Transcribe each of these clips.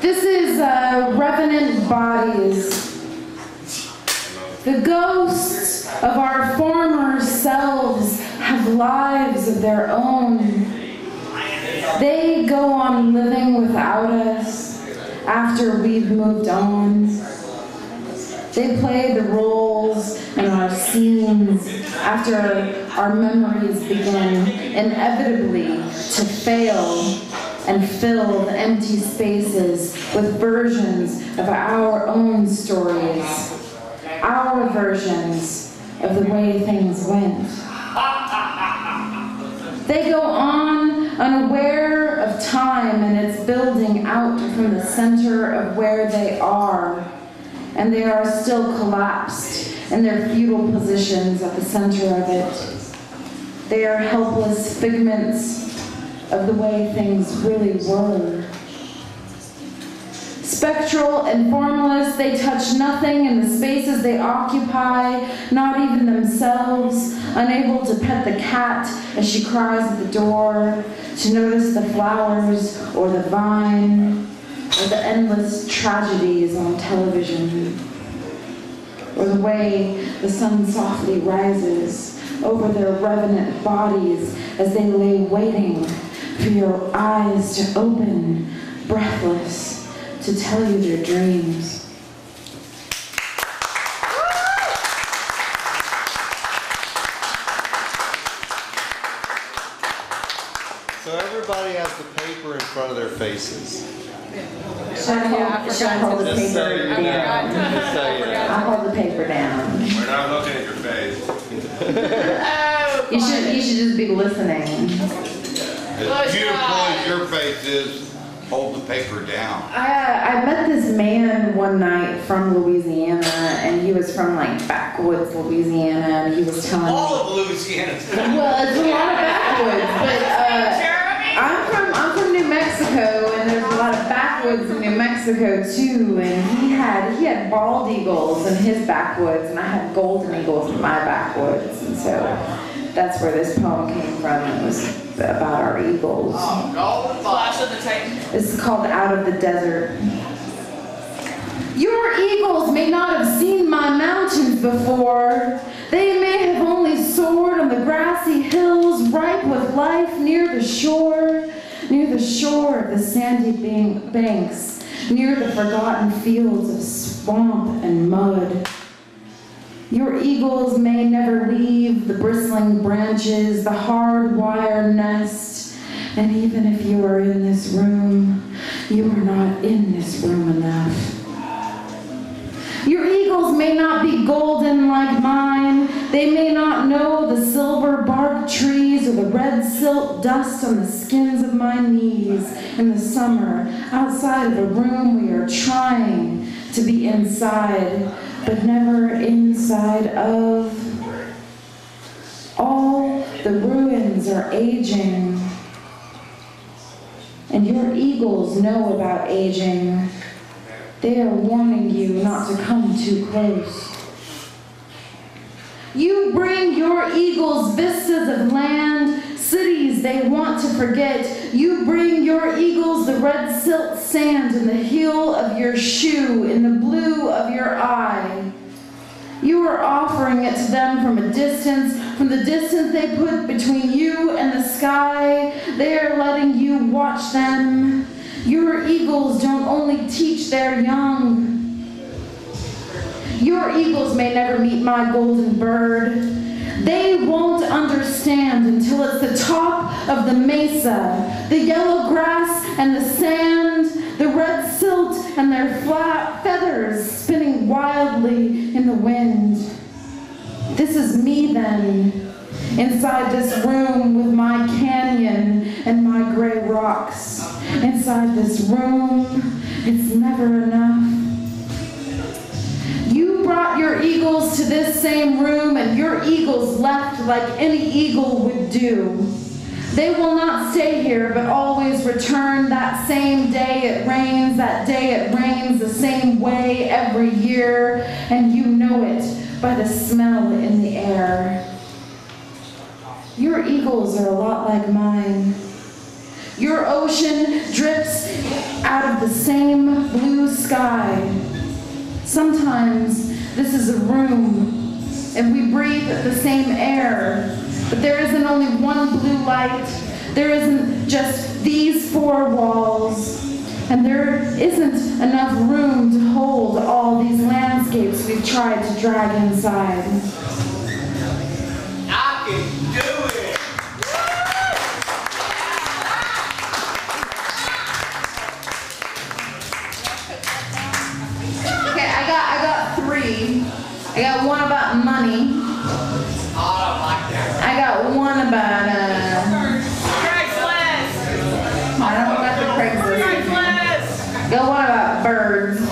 This is revenant bodies. The ghosts of our former selves have lives of their own. They go on living without us after we've moved on. They play the roles in our scenes after our memories begin inevitably to fail and fill the empty spaces with versions of our own stories, our versions of the way things went. They go on unaware of time and its building out from the center of where they are, and they are still collapsed in their fetal positions at the center of it. They are helpless figments of the way things really were. Spectral and formless, they touch nothing in the spaces they occupy, not even themselves, unable to pet the cat as she cries at the door, to notice the flowers or the vine, or the endless tragedies on television, or the way the sun softly rises over their revenant bodies as they lay waiting for your eyes to open, breathless, to tell you their dreams. So everybody has the paper in front of their faces. Should I hold the paper down? I'll hold the paper down. We're not looking at your face. You should just be listening. As beautiful as your face is, hold the paper down. I met this man one night from Louisiana, and he was from like backwoods Louisiana, and he was telling me. All of Louisiana. Well, it's a lot of backwoods, but I'm from New Mexico, and there's a lot of backwoods in New Mexico too. And he had bald eagles in his backwoods, and I had golden eagles in my backwoods, and so that's where this poem came from. It was about our eagles. Flash of the Titan. It's called Out of the Desert. Your eagles may not have seen my mountains before. They may have only soared on the grassy hills ripe with life near the shore of the sandy banks, near the forgotten fields of swamp and mud. Your eagles may never leave the bristling branches, the hard wire nest, and even if you are in this room, you are not in this room enough. Your eagles may not be golden like mine. They may not know the silver bark trees or the red silk dust on the skins of my knees in the summer, outside of a room we are trying to be inside, but never inside of. All the ruins are aging, and your eagles know about aging. They are warning you not to come too close. You bring your eagles vistas of land, cities they want to forget. You bring your eagles the red silk sand in the heel of your shoe, in the blue of your eye. You are offering it to them from a distance, from the distance they put between you and the sky. They are letting you watch them. Your eagles don't only teach their young. Your eagles may never meet my golden bird. They won't understand until it's the top of the mesa, the yellow grass and the sand, the red silt and their flat feathers spinning wildly in the wind. This is me then, inside this room with my canyon and my gray rocks. Inside this room, it's never enough. You brought your eagles to this same room, and your eagles left like any eagle would do. They will not stay here, but always return that same day it rains, that day it rains the same way every year, and you know it by the smell in the air. Your eagles are a lot like mine. Your ocean drips out of the same blue sky. Sometimes this is a room, and we breathe the same air, but there isn't only one blue light. There isn't just these four walls, and there isn't enough room to hold all these landscapes we've tried to drag inside. I can do it! Okay, I got three. I got one about money. I don't like that. I got one about Craigslist. I don't know about the Craigslist. Craigslist. Got one about birds, Oh,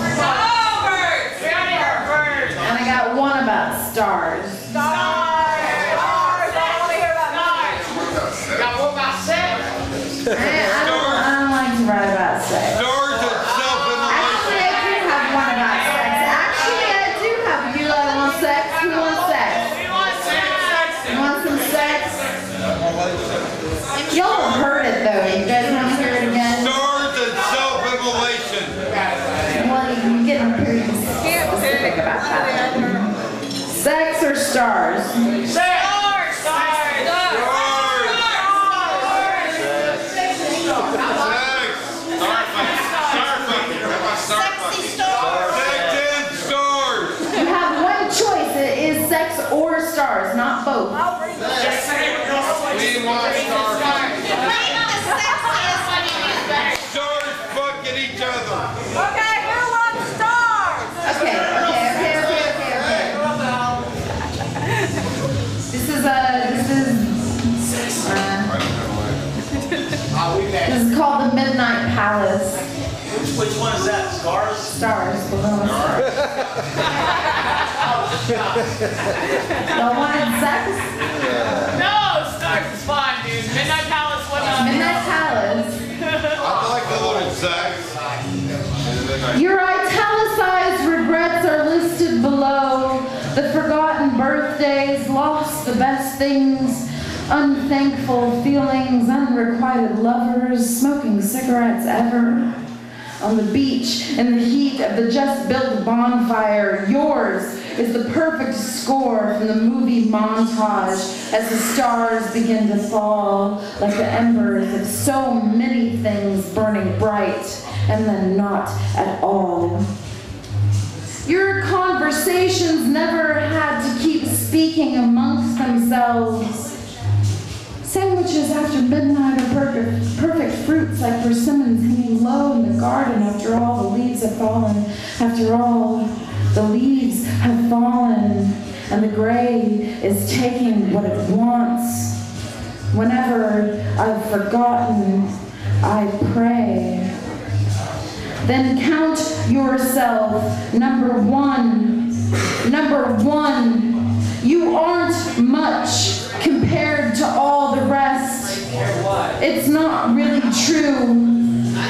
birds. We already heard birds. and I got one about stars. Stars. I want to hear about stars. Got one by seven. I don't like to write about sex. Stars and self-immolation. Actually, I do have one about sex. Actually, I do have. You want sex? Who wants sex? We want sex. You want some sex? Y'all have heard it though. You guys want to hear it again? Stars and self-immolation. Well, you're getting pretty specific about that. Sex or stars? Stars. Stars. Stars. Sexy stars. Sex and stars. You have one choice. It is sex or stars, not both. We want stars. Stars fucking each other. Okay, who wants stars? Okay. This is called the Midnight Palace. Which one is that? Scars? Stars. Below stars. Y'all wanted sex? No, stars is fine, dude. Midnight Palace, what not? Midnight Palace. I'd like a little sex. Your italicized regrets are listed below. The forgotten birthdays, lost the best things, unthankful feelings, unrequited lovers, smoking cigarettes ever. On the beach, in the heat of the just-built bonfire, yours is the perfect score from the movie montage as the stars begin to fall like the embers of so many things burning bright and then not at all. Your conversations never had to keep speaking amongst themselves. Sandwiches after midnight are perfect fruits like persimmons hanging low in the garden after all the leaves have fallen. After all the leaves have fallen and the gray is taking what it wants. Whenever I've forgotten, I pray. Then count yourself number one. Number one. You aren't much compared to all the rest. It's not really true.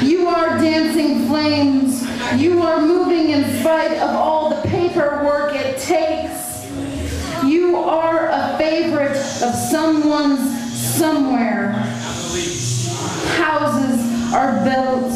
You are dancing flames. You are moving in spite of all the paperwork it takes. You are a favorite of someone's somewhere. Houses are built.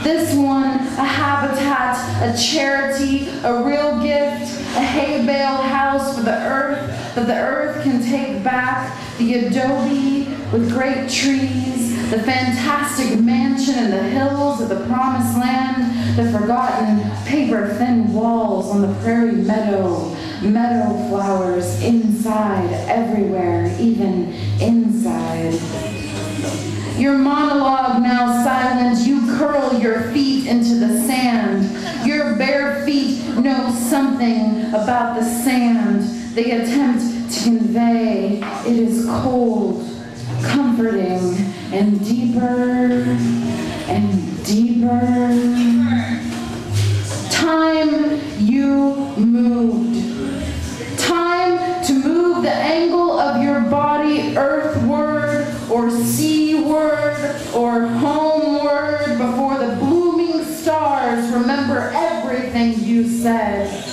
This one, a habitat, a charity, a real gift, a hay bale house for the earth that the earth can take back, the adobe with great trees, the fantastic mansion in the hills of the promised land, the forgotten paper-thin walls on the prairie meadow, meadow flowers inside, everywhere, even inside. Your monologue now silent, you curl your feet into the sand. Your bare feet know something about the sand. They attempt to convey it is cold, comforting, and deeper and deeper. Time you moved. Time to move the angle of your body earthward or seaward or homeward before the blooming stars remember everything you said.